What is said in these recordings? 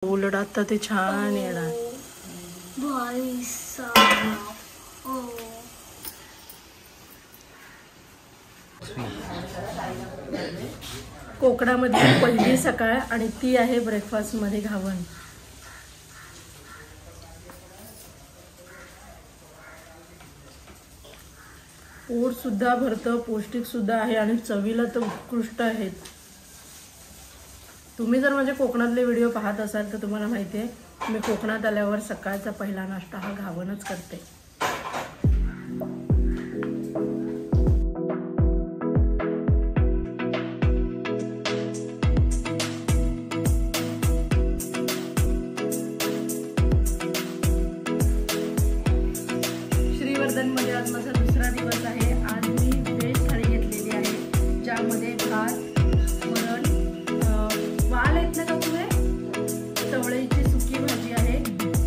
उलट आता ते छान येणार. कोकणामध्ये पहिली सकाळ आणि ती आहे ब्रेकफास्ट मध्ये घावन. पोट सुद्धा भरतं, पौष्टिक सुद्धा आहे आणि चवीला तर उत्कृष्ट आहेत. तुम्ही जर माझे कोकणातले व्हिडिओ पाहत असाल तर तुम्हाला माहिती आहे मी कोकणात आल्यावर सकाळचा पहिला नाश्ता हा घावनच करते. श्रीवर्धनमध्ये आज माझा दुसरा दिवस आहे. आज मी व्हेज थाळी घेतलेली आहे ज्यामध्ये भात, वरण, वाल आहेत ना कापूरे, चवळीची सुकी भाजी आहे,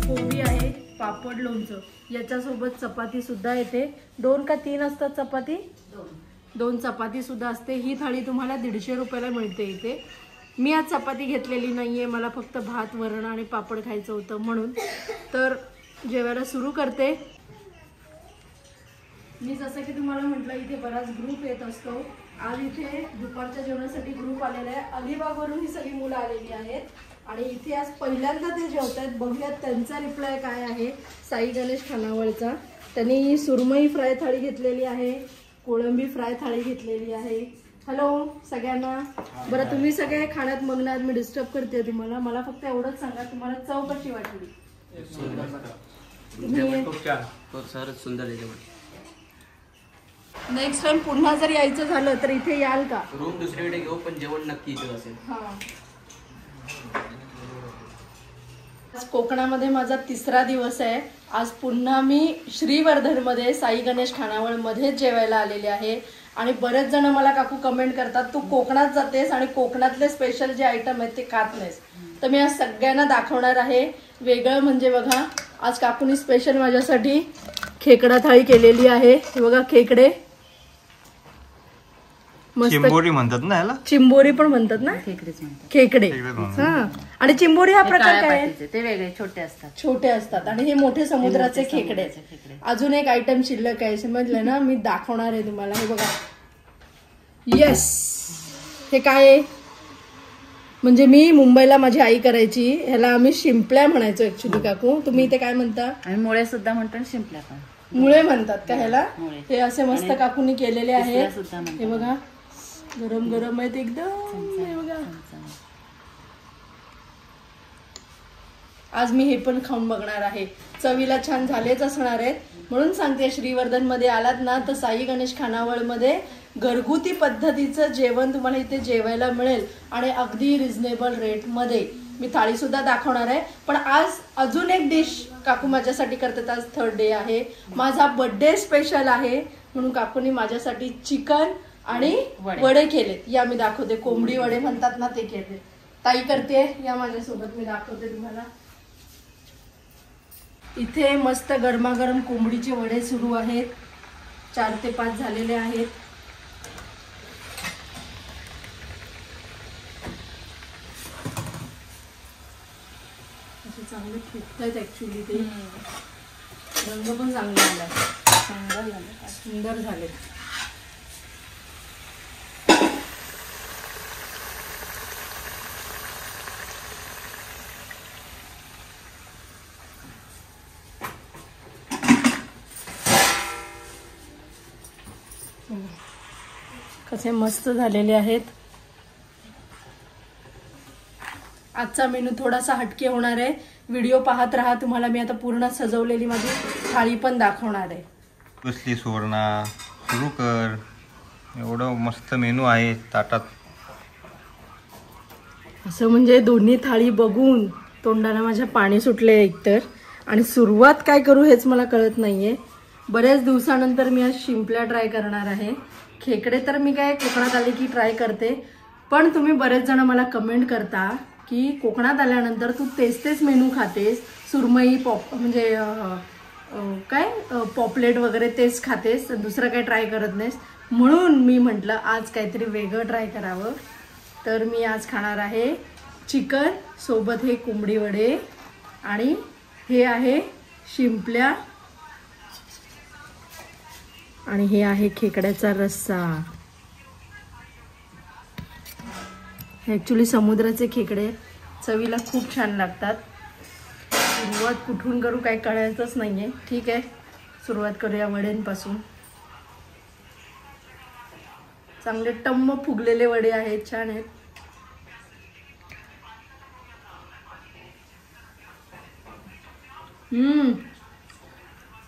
कोबी आहे, पापड, लोणचं, याच्यासोबत चपाती सुद्धा येते. 2 का 3 असतात चपाती? 2 चपाती सुद्धा असते. ही थाळी तुम्हाला 150 रुपयाला मिळते इथे. मी आज चपाती घेतलेली नाहीये, मला फक्त भात, वरण आणि पापड खायचं होतं म्हणून. तर जेवायला सुरू करते. मी जसं की तुम्हाला म्हटलं इथे बराच ग्रुप येत असतो. आज इथे दुपारच्या जेवणासाठी ग्रुप आलेला आहे. अलिबागवरून ही सगळी मुलं आलेली आहेत आणि इथे आज पहिल्यांदा ते जेवत आहेत. बघूयात त्यांचा रिप्लाय काय आहे. साई गणेश खानावळचा, त्यांनी सुरमई फ्राय थाळी घेतलेली आहे, कोळंबी फ्राय थाळी घेतलेली आहे. हॅलो सगळ्यांना. बरं तुम्ही सगळे खाण्यात मग्न आहात, मी डिस्टर्ब करते तुम्हाला. मला फक्त एवढंच सांगा तुम्हाला चव कशी वाटली. सुंदर आहे. नेक्स्ट टाइम पुन्हा जर यायचं झालं तर इथे याल का? रूम दुसरीकडे घेऊ पण जेवण नक्की इथे असेल. आज कोकणामध्ये माझा 3रा दिवस आहे. आज पुन्हा मी श्रीवर्धनमध्ये साई गणेश खानावळमध्ये जेवायला आलेले आहे. आणि बरेच जण मला काकू कमेंट करतात तू कोकणात जातेस आणि कोकणातले स्पेशल जे आयटम आहेत ते खात नाहीस. तर मी आज सगळ्यांना दाखवणार आहे. वेगळं म्हणजे बघा आज काकूनी स्पेशल माझ्यासाठी खेकडा थाळी केलेली आहे. हे बघा खेकडे, चिंबोरी म्हणतात ना याला, चिंबोरी पण म्हणतात ना, खेकडे. हा आणि चिंबोरी हा प्रकार काय आहे? ते वेगळे छोटे असतात. छोटे असतात आणि हे मोठे समुद्राचे खेकडे. अजून एक आयटम शिल्लक आहे समजलं ना, मी दाखवणार आहे तुम्हाला. हे बघा, येस, हे काय आहे म्हणजे मी मुंबईला माझी आई करायची, ह्याला आम्ही शिंपल्या म्हणायचो ऍक्च्युली. काकू तुम्ही इथे काय म्हणता? आम्ही मुळे सुद्धा म्हणतो आणि शिंपल्या पण. मुळे म्हणतात का ह्याला? हे असे मस्त काकूनी केलेले आहेत. हे बघा गरम गरम आहेत एकदम. हे बघा आज मी हे पण खाऊन बघणार आहे. चवीला छान झालेच असणार आहेत म्हणून सांगते. श्रीवर्धन मध्ये आलात ना तर साई गणेश खानावळमध्ये घरगुती पद्धतीचं जेवण तुम्हाला इथे जेवायला मिळेल आणि अगदी रिझनेबल रेट मध्ये. मी थाळी सुद्धा दाखवणार आहे. पण आज अजून एक डिश काकू माझ्यासाठी करतात. आज 3rd डे आहे, माझा बर्थडे स्पेशल आहे म्हणून काकूनी माझ्यासाठी चिकन आणि वडे केलेत. या मी दाखवते. कोंबडी वडे म्हणतात ना ते केले. ताई करते या माझ्यासोबत, मी दाखवते तुम्हाला. इथे मस्त गरमागरम कोंबडीचे वडे सुरू आहेत. 4 ते 5 झालेले आहेत. असे चांगले फुटतात ऍक्च्युली. ते रंग पण चांगला आला, सुंदर झाले. कसे मस्त झालेले आहेत. आजचा मेनू थोडासा हटके होणार आहे. व्हिडिओ पाहत राहा. तुम्हाला मी आता पूर्ण सजवलेली माझी थाळी पण दाखवणार आहे. कसली सुवर्णा सुरू कर. एवढं मस्त मेनू आहे ताटात. असं म्हणजे दोन्ही थाळी बघून तोंडाला माझ्या पाणी सुटले एकतर. आणि सुरुवात काय करू हेच मला कळत नाहीये. बऱ्याच दिवसानंतर मी आज शिंपल्या ट्राय करणार आहे. खेकडे तर मी काय कोकणात आले की ट्राय करते. पण तुम्ही बरेच जण मला कमेंट करता की कोकणात आल्यानंतर तू तेच मेनू खातेस, सुरमई म्हणजे काय पॉपलेट वगैरे तेच खातेस, दुसरं काही ट्राय करत नाहीस. म्हणून मी म्हटलं आज काहीतरी वेगळं ट्राय करावं. तर मी आज खाणार आहे चिकन सोबत हे कोंबडी वडे आणि हे आहे शिंपल्या आणि हे आहे खेकड्याचा रस्सा. ॲक्च्युली समुद्राचे खेकडे चवीला खूप छान लागतात. सुरुवात कुठून करू काही कळायचंच नाही आहे. ठीक आहे, सुरुवात करूया वड्यांपासून. चांगले टम्म फुगलेले वडे आहेत, छान आहेत.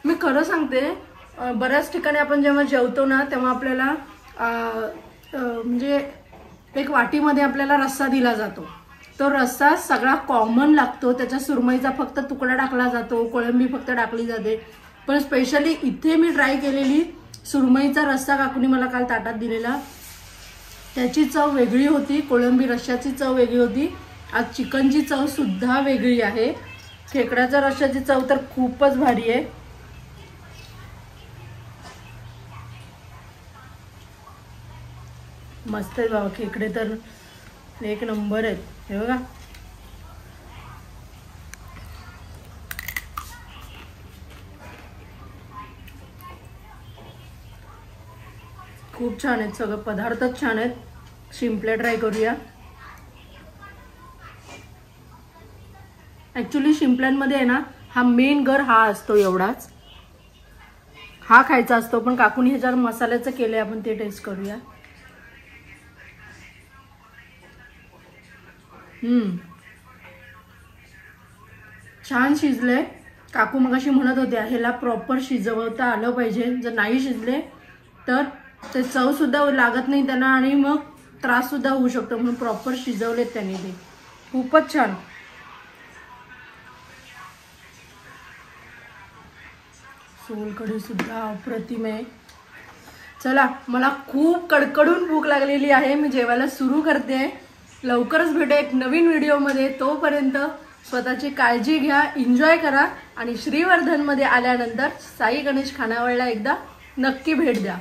मी खरं सांगते, बऱ्याच ठिकाणी आपण जेव्हा जेवतो ना तेव्हा आपल्याला म्हणजे एक वाटीमध्ये आपल्याला रस्सा दिला जातो. तो रस्सा सगळा कॉमन लागतो. त्याच्या सुरमईचा फक्त तुकडा टाकला जातो, कोळंबी फक्त टाकली जाते. पण स्पेशली इथे मी ट्राय केलेली सुरमईचा रस्सा काकूनी मला काल ताटात दिलेला, त्याची चव वेगळी होती. कोळंबी रश्श्याची चव वेगळी होती. आज चिकनची चव सुद्धा वेगळी आहे. खेकड्याच्या रश्श्याची चव तर खूपच भारी आहे. मस्त आहे बाबा, खेकडे तर एक नंबर आहेत. हे बघा, खूप छान आहेत. सगळं पदार्थच छान आहेत. शिंपल्या ट्राय करूया. ॲक्च्युली शिंपल्यांमध्ये आहे ना, हा मेन गर हा असतो, एवढाच हा खायचा असतो. पण काकूनी ह्याच्यावर मसाल्याचं केलंय, आपण ते टेस्ट करूया. छान शिजले. काकू मगाशी म्हणत होत्या ह्याला प्रॉपर शिजवता आलं पाहिजे. जर नाही शिजले तर ते चव सुद्धा लागत नाही त्यांना आणि मग त्रास सुद्धा होऊ शकतो. म्हणून प्रॉपर शिजवलेत त्यांनी ते. खूपच छान. सोलकढी सुद्धा अप्रतिम आहे. चला, मला खूप कडकडून भूक लागलेली आहे. मी जेवायला सुरू करते. लवकरच भेटू एक नवीन व्हिडिओमध्ये. तोपर्यंत स्वतःची काळजी घ्या, एन्जॉय करा आणि श्रीवर्धनमध्ये आल्यानंतर साई गणेश खानावळला एकदा नक्की भेट द्या.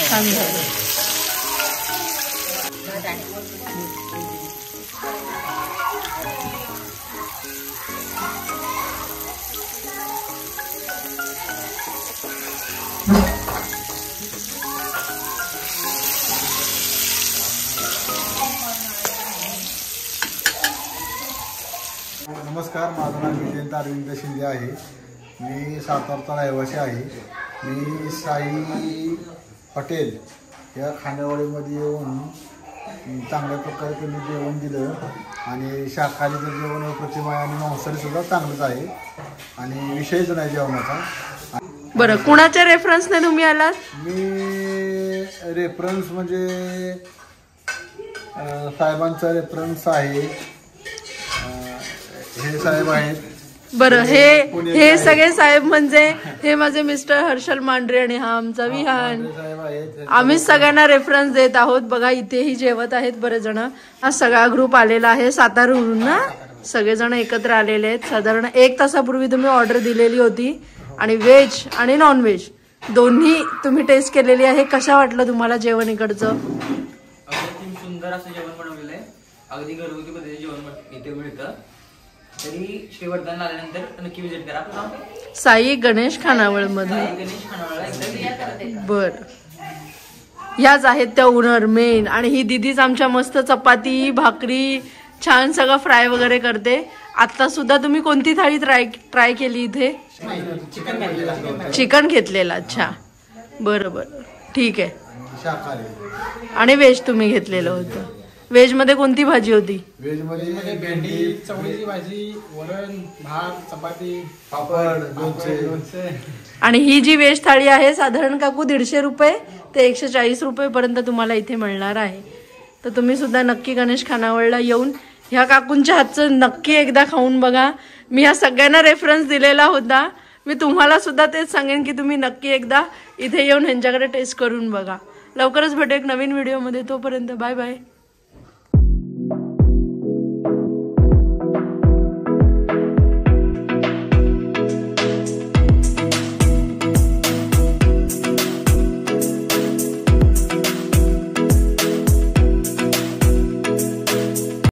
छान झालं. नमस्कार, माझं नाव विजयंत अरविंद शिंदे आहे. मी सातारचा रहिवासी आहे. मी साई हॉटेल या खानावळीमध्ये येऊन चांगल्या प्रकारे त्यांनी जेवण दिलं आणि शाकाहारीचं जेवण अप्रतिम आहे आणि मांसाहारी सुद्धा चांगलंच आहे आणि विषयच नाही जेवणाचा. बरं, कुणाच्या रेफरन्सने तुम्ही आलात? मी रेफरन्स म्हणजे साहेबांचा रेफरन्स आहे. हे साहेब आहेत. बरं, हे सगळे साहेब म्हणजे हे माझे मिस्टर हर्षल मांढरे आणि हा आमचा विहान. साहेब आहेत. आम्ही सगळ्यांना रेफरन्स देत आहोत. बघा इथेही जेवत आहेत बरेच जण. हा सगळा ग्रुप आलेला आहे सातारवरून ना, सगळेजण एकत्र आलेले आहेत. साधारण 1 तासापूर्वी तुम्ही ऑर्डर दिलेली होती आणि व्हेज आणि नॉनव्हेज दोन्ही तुम्ही टेस्ट केलेली आहे. कशा वाटलं तुम्हाला जेवण इकडचं? अगदी सुंदर असं जेवण बनवलेलं आहे. अगदी घरगुती पद्धतीचे जेवण इथे मिळतं. तरी श्रीवर्धनला आल्यानंतर नक्की विजिट करा. आपलं नाव काय? साई गणेश खानावळ मध्ये. गणेश खानावळला एकदा visit करा. बर, ह्याच आहेत त्या ओनर मेन. आणि ही दिदीच आमच्या मस्त चपाती भाकरी छान सगळं फ्राय वगैरे करते. आता सुद्धा तुम्ही कोणती थाळी ट्राय केली इथे? चिकन घेतलेला. अच्छा, बरं बरं, ठीक आहे. शाकाहारी आणि व्हेज तुम्ही घेतलेलं होतं. व्हेज मध्ये कोणती भाजी होती? व्हेज मध्ये भेंडी, चवळीची भाजी, वरण, भात, चपाती, पापड, लोणचे. आणि ही जी व्हेज थाळी आहे साधारण काकू 150 रुपये ते 140 रुपये पर्यंत तुम्हाला इथे मिळणार आहे. तर तुम्ही सुद्धा नक्की गणेश खानावळला येऊन ह्या काकूंच्या हातचं नक्की एकदा खाऊन बघा. मी ह्या सगळ्यांना रेफरन्स दिलेला होता. मी तुम्हाला सुद्धा तेच सांगेन की तुम्ही नक्की एकदा इथे येऊन ह्यांच्याकडे टेस्ट करून बघा. लवकरच भेटू एक नवीन व्हिडिओमध्ये. तोपर्यंत बाय बाय.